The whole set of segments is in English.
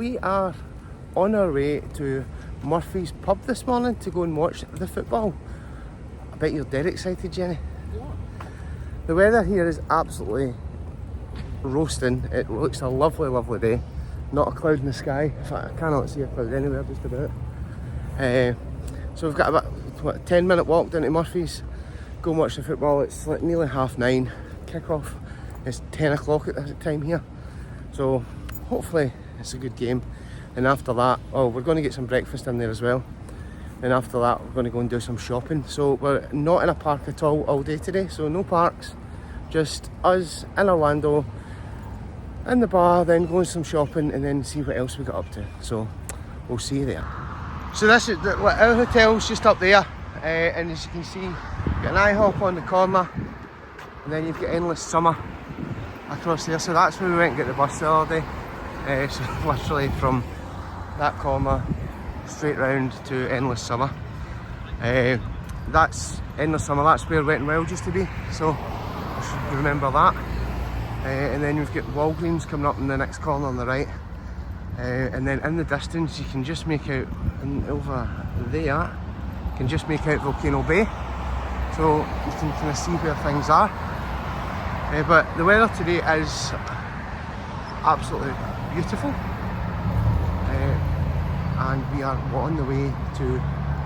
we are on our way to Murphy's pub this morning to go and watch the football. I bet you're dead excited, Jenny. Yeah. The weather here is absolutely roasting. It looks a lovely, lovely day. Not a cloud in the sky. In fact, I cannot see a cloud anywhere just about. So we've got about a 10-minute walk down to Murphy's. Go and watch the football. It's like nearly 9:30. Kick-off is 10 o'clock at this time here. So hopefully it's a good game. And after that, we're going to get some breakfast in there as well. And after that, we're going to go and do some shopping. So we're not in a park at all day today. So no parks, just us in Orlando, in the bar, then going some shopping and then see what else we got up to. So we'll see you there. So this is our hotel's just up there. And as you can see, you've got an IHOP on the corner. And then you've got Endless Summer across there. So that's where we went and get the bus the other day. So literally from that corner straight round to Endless Summer. That's Endless Summer, that's where Wet n Wild used to be, so I should remember that. And then you've got Walgreens coming up in the next corner on the right. And then in the distance you can just make out, and over there, you can just make out Volcano Bay. So you can kind of see where things are. But the weather today is absolutely beautiful. And we are on the way to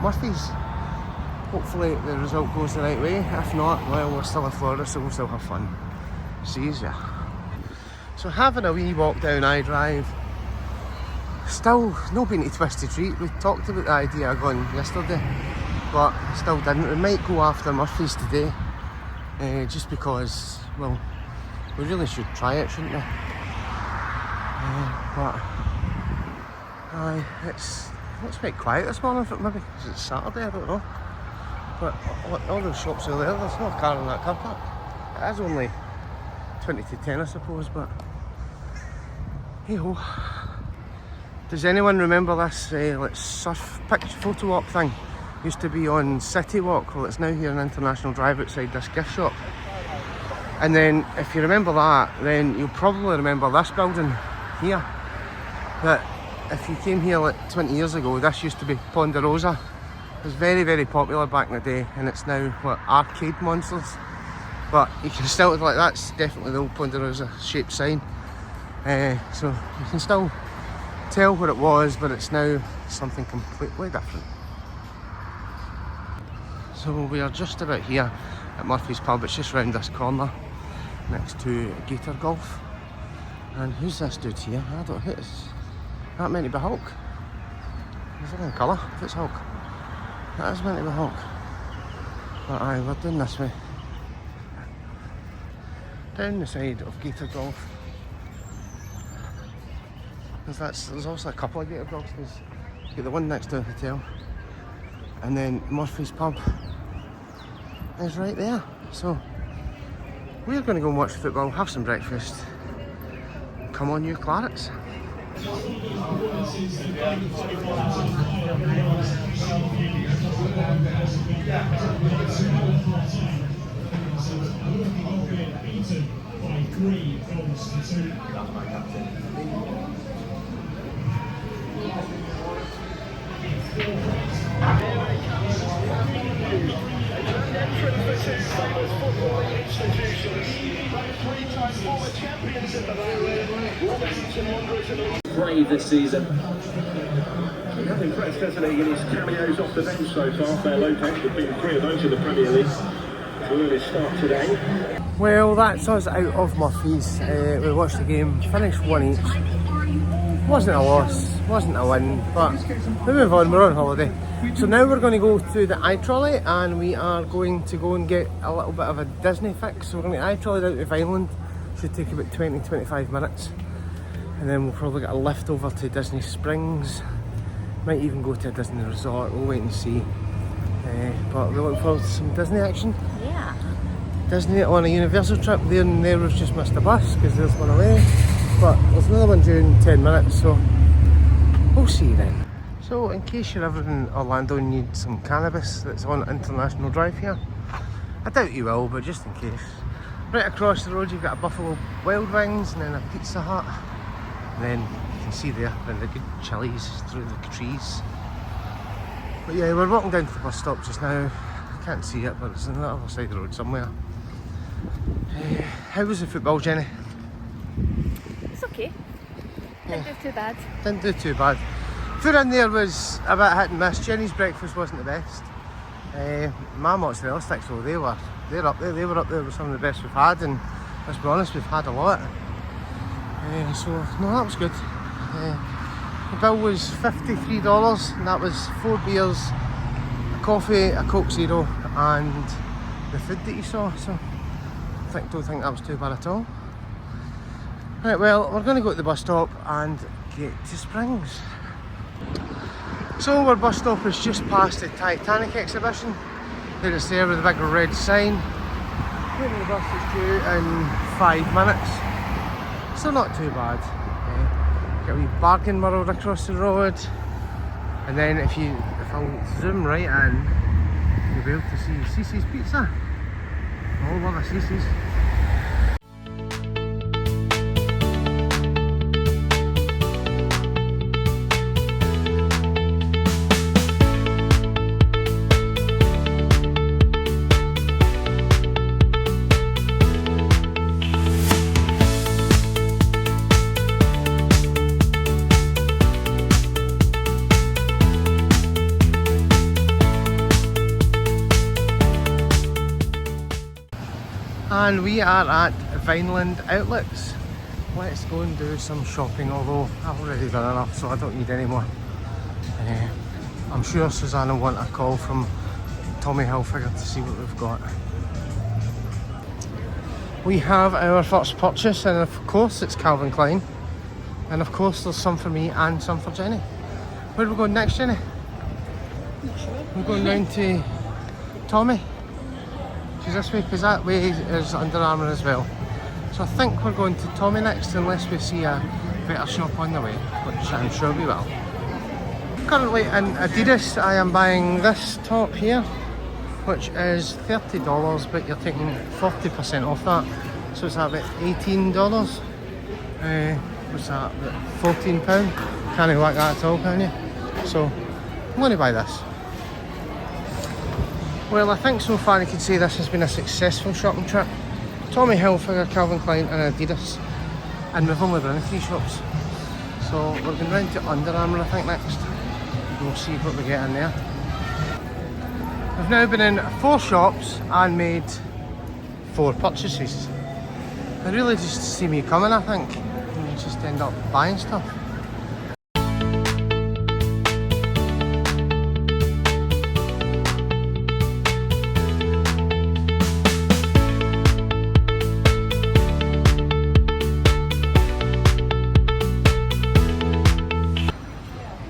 Murphy's. Hopefully the result goes the right way. If not, well, we're still in Florida, so we'll still have fun. See ya. So having a wee walk down iDrive. Still no been to Twisted Treat. We talked about the idea of going yesterday, but still didn't. We might go after Murphy's today, just because, well, we really should try it, shouldn't we? But it's quite quiet this morning, maybe because it's Saturday, I don't know. But all those shops are there, there's no car in that car park. It is only 20 to 10, I suppose, but hey ho. Does anyone remember this surf picture photo op thing? Used to be on City Walk, well it's now here on International Drive outside this gift shop. And then if you remember that, then you'll probably remember this building here. That if you came here like 20 years ago, this used to be Ponderosa. It was very, very popular back in the day, and it's now what, Arcade Monsters. But you can still, like, that's definitely the old Ponderosa shaped sign. So you can still tell what it was, but it's now something completely different. So we are just about here at Murphy's pub. It's just round this corner next to Gator Golf. And who's this dude here? I don't know who it is. That meant to be Hulk. Is it in colour? If it's Hulk. That is meant to be Hulk. But aye, we're doing this way. Down the side of Gator Golf. There's also a couple of Gator Golfs. You've got the one next to the hotel. And then Murphy's pub is right there. So we're going to go and watch the football, have some breakfast. Come on, you Clarets. Brave this season. We have impressed, hasn't he, in his cameos off the bench so far. Fair Lopez, there've been 3 of those in the Premier League. So early start today. Well, that's us out of Murphy's. We watched the game, finished 1 each. Wasn't a loss, wasn't a win, but we move on, we're on holiday. So now we're going to go to the iTrolley and we are going to go and get a little bit of a Disney fix. So we're going to get iTrolleyed out of Island. Should take about 20-25 minutes. And then we'll probably get a lift over to Disney Springs. Might even go to a Disney resort, we'll wait and see. But we're looking forward to some Disney action. Yeah. Disney on a Universal trip, there and there we've just missed a bus because there's one away. But there's another one due in 10 minutes, so we'll see then. So in case you're ever in Orlando and need some cannabis that's on International Drive here, I doubt you will, but just in case. Right across the road you've got a Buffalo Wild Wings and then a Pizza Hut. And then can see there, and the good chilies through the trees. But yeah, we're walking down to the bus stop just now. I can't see it, but it's on the other side of the road somewhere. How was the football, Jenny? It's okay. Didn't do too bad. Didn't do too bad. Food in there was a bit hit and miss. Jenny's breakfast wasn't the best. My mozzarella sticks, though, they're up there. They were up there with some of the best we've had, and let's be honest, we've had a lot. So no, that was good. The bill was $53, and that was 4 beers, a coffee, a Coke Zero, and the food that you saw. So I don't think that was too bad at all. Right, well, we're going to go to the bus stop and get to Springs. So our bus stop is just past the Titanic exhibition. There it's there with a big red sign. The bus is due in 5 minutes, so not too bad. Get a wee bargain world across the road, and then if I'll zoom right in, you'll be able to see Cece's Pizza. Oh, love a Cece's. And we are at Vineland Outlets. Let's go and do some shopping, although I've already done enough, so I don't need any more. I'm sure Susanna will want a call from Tommy Hilfiger to see what we've got. We have our first purchase, and of course it's Calvin Klein. And of course there's some for me and some for Jenny. Where are we going next, Jenny? We're going down to Tommy. She's this way, because that way is Under Armour as well. So I think we're going to Tommy next, unless we see a better shop on the way, which I'm sure we will. Currently in Adidas, I am buying this top here, which is $30, but you're taking 40% off that. So it's about $18. What's that, about £14? Can't whack that at all, can you? So I'm going to buy this. Well, I think so far you can say this has been a successful shopping trip. Tommy Hilfiger, Calvin Klein and Adidas. And we've only been in 3 shops. So we're going round to Under Armour, I think, next. And we'll see what we get in there. We've now been in 4 shops and made 4 purchases. They really just see me coming, I think. And you just end up buying stuff.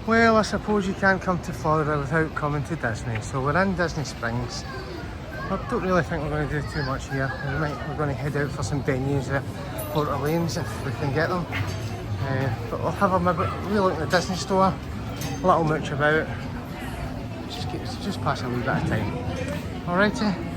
Well, I suppose you can't come to Florida without coming to Disney. So we're in Disney Springs. I don't really think we're going to do too much here. We're going to head out for some beignets at Port Orleans if we can get them. But we'll have a wee look at the Disney store, a little mooch about. Just pass a wee bit of time. Alrighty.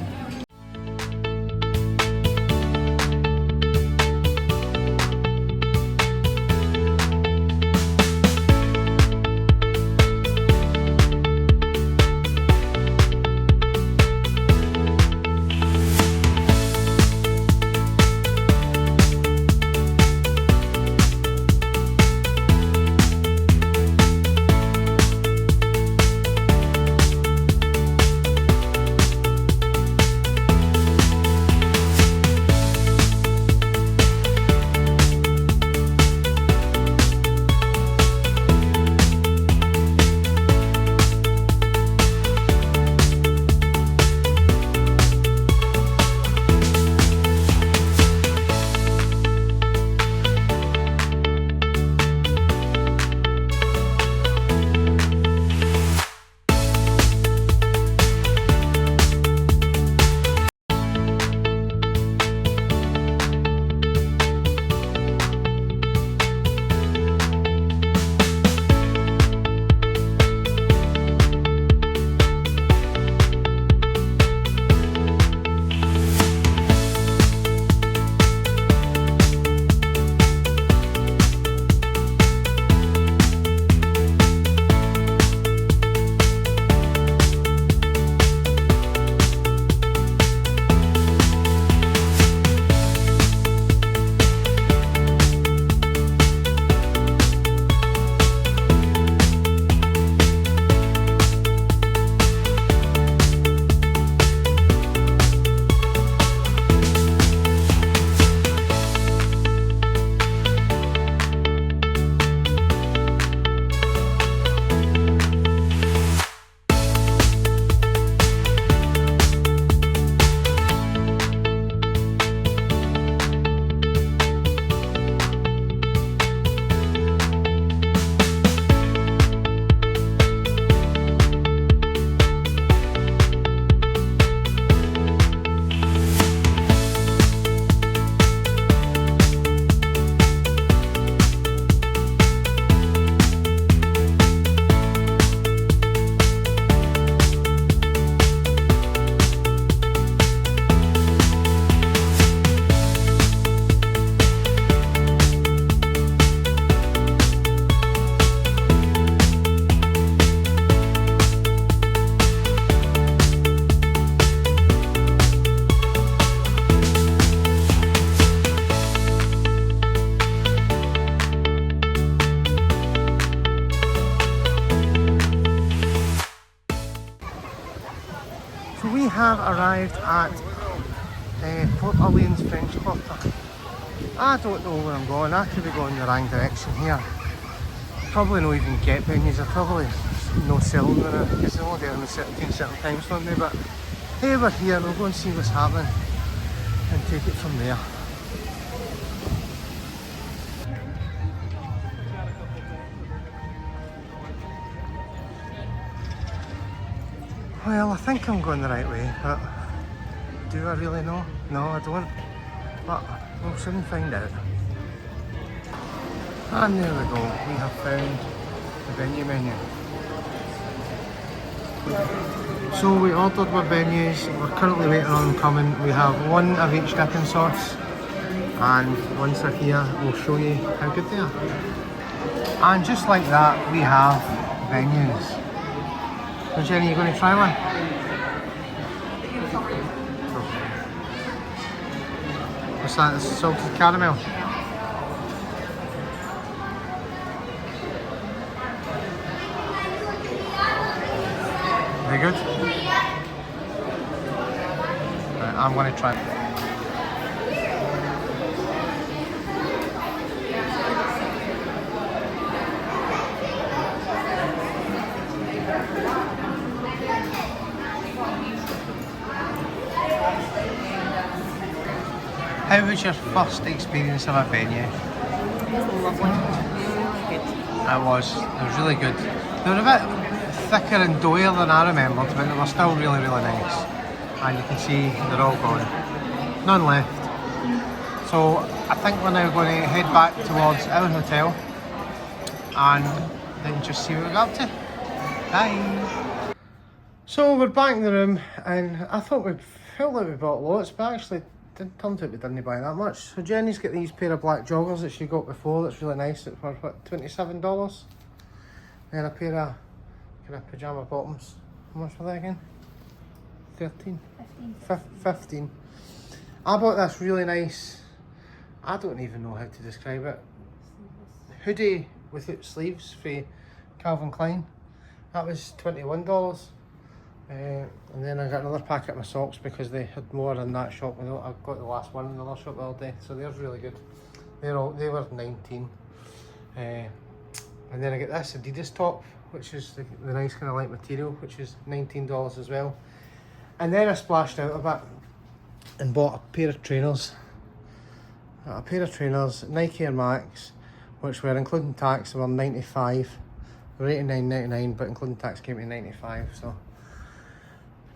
arrived at Port Orleans French Quarter. I don't know where I'm going. I could be going the wrong direction here. Probably not even get venues. They're probably no selling there because they're only there on the certain times, don't they? But hey, we're here. We'll go and see what's happening and take it from there. Well, I think I'm going the right way, but do I really know? No, I don't. But we'll soon find out. And there we go, we have found the venue menu. So we ordered our venues, we're currently waiting on them coming. We have one of each dipping sauce, and once they're here, we'll show you how good they are. And just like that, we have venues. So Jenny, you going to try one? What's that? It's salted caramel. Very good. Right, I'm going to try. How was your first experience of a venue? It was lovely. Really good. It was really good. They were a bit thicker and doughier than I remembered, but they were still really nice. And you can see they're all gone. None left. So I think we're now going to head back towards our hotel and then just see what we're up to. Bye! So we're back in the room, and I thought we felt like we bought lots, but actually it turned out we didn't buy that much. So Jenny's got these pair of black joggers that she got before, that's really nice, it's for what, $27? And a pair of kind of pyjama bottoms. How much were they again? 13? 15. I bought this really nice, I don't even know how to describe it, hoodie without sleeves for Calvin Klein. That was $21. And then I got another packet of my socks because they had more in that shop. I got the last one in the other shop the other day, so they're really good. They were 19. And then I get this Adidas top, which is the nice kind of light material, which is $19 as well. And then I splashed out a bit and bought a pair of trainers. Nike Air Max, which were including tax, they were $95. They were $89.99, but including tax came to $95. So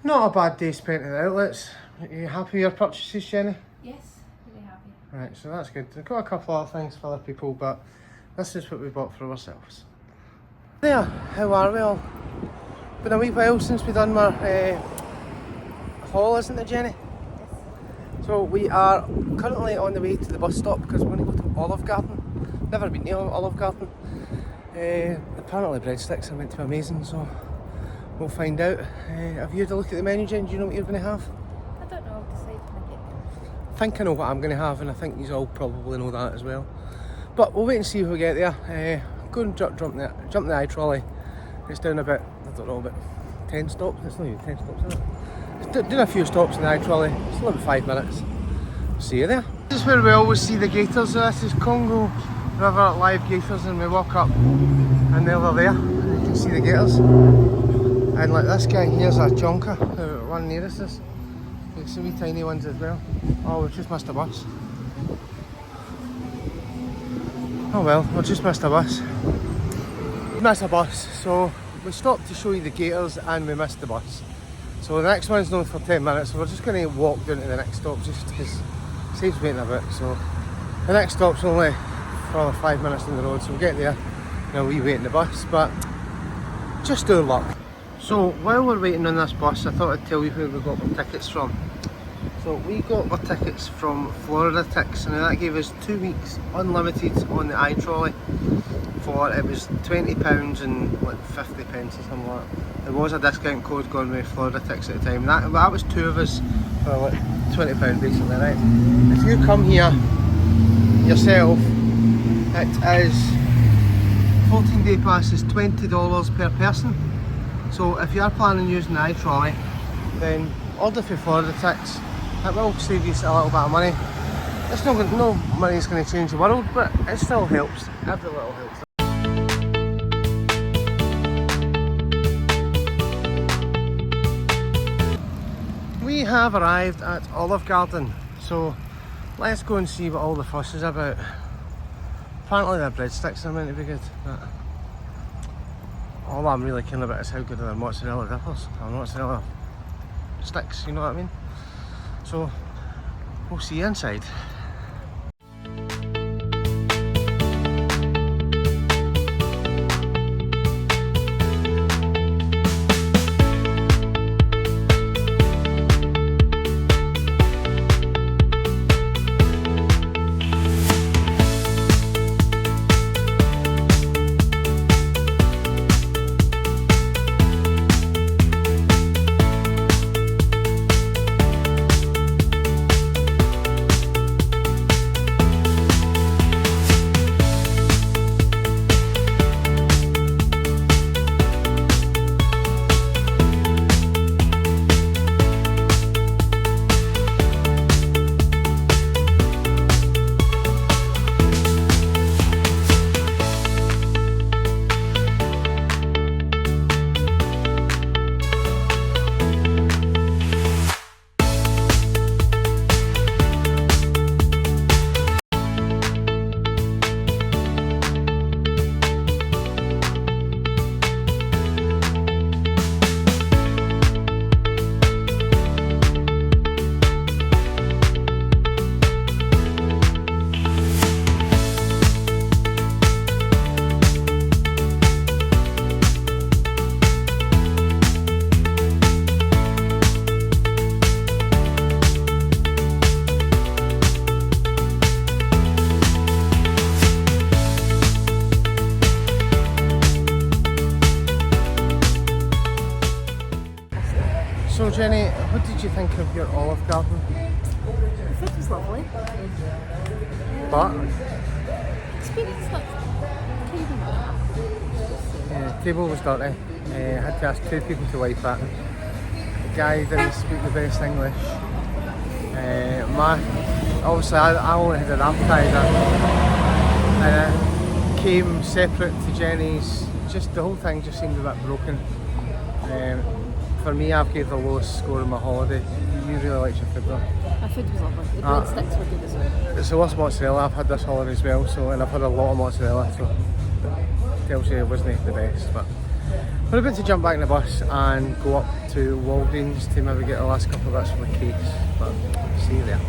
not a bad day spent at the outlets. Are you happy with your purchases, Jenny? Yes, really happy. Right, so that's good. We've got a couple other things for other people, but this is what we bought for ourselves. There, how are we all? Been a wee while since we done our haul, isn't it, Jenny? Yes. So we are currently on the way to the bus stop because we're going to go to Olive Garden. Never been to Olive Garden. Apparently breadsticks are meant to be amazing, so we'll find out. Have you had a look at the menu, Jen? Do you know what you're going to have? I don't know, I'll decide when I get there. I think I know what I'm going to have, and I think you all probably know that as well. But we'll wait and see if we get there. Go and jump the I trolley. It's down about, I don't know, about 10 stops. It's not even 10 stops, is it? It's doing a few stops in the I trolley. It's about 5 minutes. See you there. This is where we always see the gators. This is Congo River live gators, and we walk up and they're there. You can see the gators. And like this guy here's a chonka, the one nearest us. There's some wee tiny ones as well. Oh, we've just missed a bus. Oh well, we just missed a bus. Missed a bus, so we stopped to show you the gators and we missed the bus. So the next one's only for 10 minutes, so we're just going to walk down to the next stop just because it saves waiting a bit. So the next stop's only for another 5 minutes on the road, so we'll get there and we'll wait in the bus, but just our luck. So while we're waiting on this bus, I thought I'd tell you where we got our tickets from. So we got our tickets from Florida Tix, and that gave us 2 weeks unlimited on the iTrolley for, it was £20 and like 50 pence or something like that. There was a discount code going with Florida Tix at the time. That was 2 of us for like £20 basically, right? If you come here yourself, it is 14-day pass is $20 per person. So if you are planning on using the iTrolley, then order for Florida ticks. It will save you a little bit of money. It's not no money's going to change the world, but it still helps. Every little helps. We have arrived at Olive Garden, so let's go and see what all the fuss is about. Apparently their breadsticks are meant to be good, but all I'm really caring about is how good are their mozzarella dippers, or mozzarella sticks, you know what I mean? So we'll see you inside. So Jenny, what did you think of your Olive Garden? The food was lovely. But Experience like kind of not. yeah, table was dirty. I had to ask 2 people to wipe it. The guy didn't speak the best English. Obviously I only had an appetizer, and it came separate to Jenny's. Just the whole thing just seemed a bit broken. For me, I've gave the lowest score on my holiday. You really liked your food though. My food was lovely. The breadsticks were good as well. It's the worst mozzarella I've had this holiday as well, so, and I've had a lot of mozzarella, so it tells you it wasn't the best. But we're about to jump back in the bus and go up to Walgreens to maybe get the last couple of bits from the case, but see you there.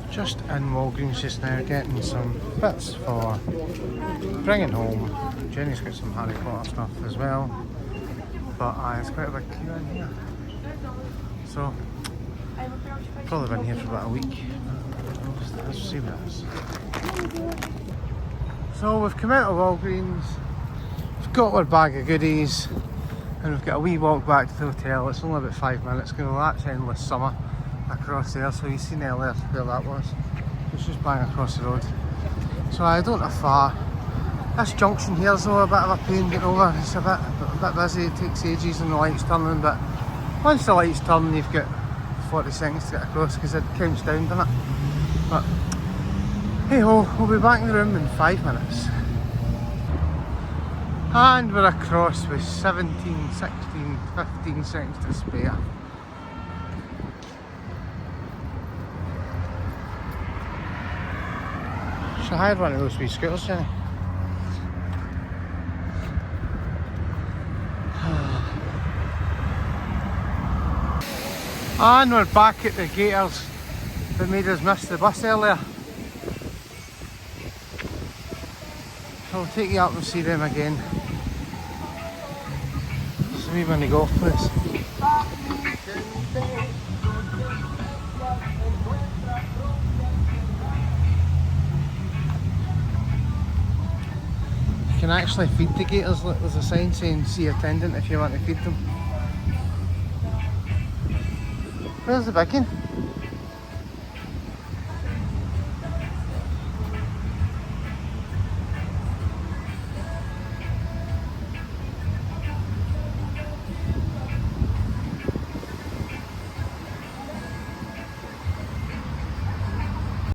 Just in Walgreens just now, getting some bits for bringing home. Jenny's got some Harry Potter stuff as well. But it's quite a big queue in here, so probably been here for about a week. Let's see what it is. So we've come out of Walgreens, we've got our bag of goodies, and we've got a wee walk back to the hotel. It's only about 5 minutes, because that's Endless Summer across there, so you've seen earlier where that was. It's just bang across the road. So I don't have far. This junction here is a bit of a pain getting over. It's a bit busy, it takes ages and the light's turning, but once the light's turning you've got 40 seconds to get across because it counts down, doesn't it? But hey ho, we'll be back in the room in 5 minutes. And we're across with 17, 16, 15 seconds to spare. Should I hire one of those wee scooters, Jenny? And we're back at the gators that made us miss the bus earlier. So I'll take you up and see them again. It's a wee mini golf place. You can actually feed the gators. Look, there's a sign saying see attendant if you want to feed them. Where's the bacon?